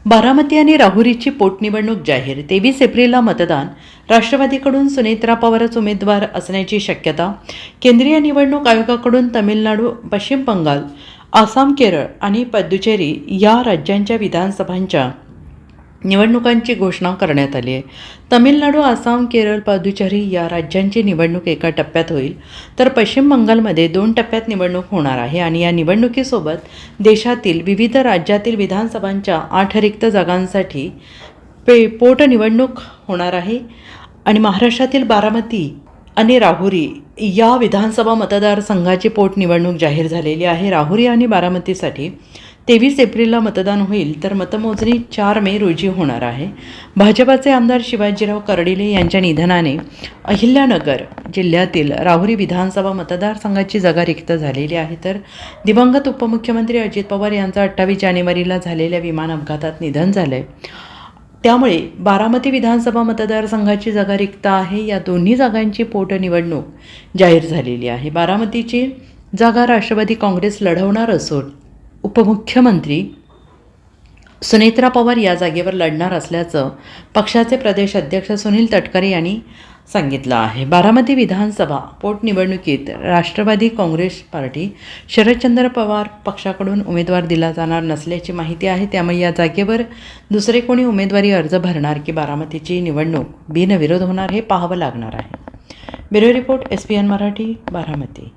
बारामती आणि राहुरीची पोटनिवडणूक जाहीर. 23 एप्रिलला मतदान. राष्ट्रवादीकडून सुनेत्रा पवारच उमेदवार असण्याची शक्यता. केंद्रीय निवडणूक आयोगाकडून तमिळनाडू, पश्चिम बंगाल, आसाम, केरळ आणि पुदुचेरी या राज्यांच्या विधानसभांच्या निवडणुकांची घोषणा करण्यात आली आहे. तमिळनाडू, आसाम, केरळ, पुदुचेरी या राज्यांची निवडणूक एका टप्प्यात होईल, तर पश्चिम बंगालमध्ये 2 टप्प्यात निवडणूक होणार आहे आणि या निवडणुकीसोबत देशातील विविध राज्यातील विधानसभांच्या 8 रिक्त जागांसाठी पोटनिवडणूक होणार आहे. आणि महाराष्ट्रातील बारामती आणि राहुरी या विधानसभा मतदारसंघाची पोटनिवडणूक जाहीर झालेली आहे. राहुरी आणि बारामतीसाठी 23 एप्रिलला मतदान होईल, तर मतमोजणी 4 मे रोजी होणार आहे. भाजपाचे आमदार शिवाजीराव कर्डिले यांच्या निधनाने अहिल्यानगर जिल्ह्यातील राहुरी विधानसभा मतदारसंघाची जागा रिक्त झालेली आहे. तर दिवंगत उपमुख्यमंत्री अजित पवार यांचं 28 जानेवारीला झालेल्या विमान अपघातात निधन झालं आहे. त्यामुळे बारामती विधानसभा मतदारसंघाची जागा रिक्त आहे. या दोन्ही जागांची पोटनिवडणूक जाहीर झालेली आहे. बारामतीची जागा राष्ट्रवादी काँग्रेस लढवणार असून उपमुख्यमंत्री सुनेत्रा पवार या जागेवर लढणार असल्याचं पक्षाचे प्रदेश अध्यक्ष सुनील तटकरे यांनी सांगितलं आहे. बारामती विधानसभा पोटनिवडणुकीत राष्ट्रवादी काँग्रेस पार्टी शरदचंद्र पवार पक्षाकडून उमेदवार दिला जाणार नसल्याची माहिती आहे. त्यामुळे या जागेवर दुसरे कोणी उमेदवारी अर्ज भरणार की बारामतीची निवडणूक बिनविरोध होणार हे पाहावं लागणार आहे. Bureau report, SPN Marathi, Baramati.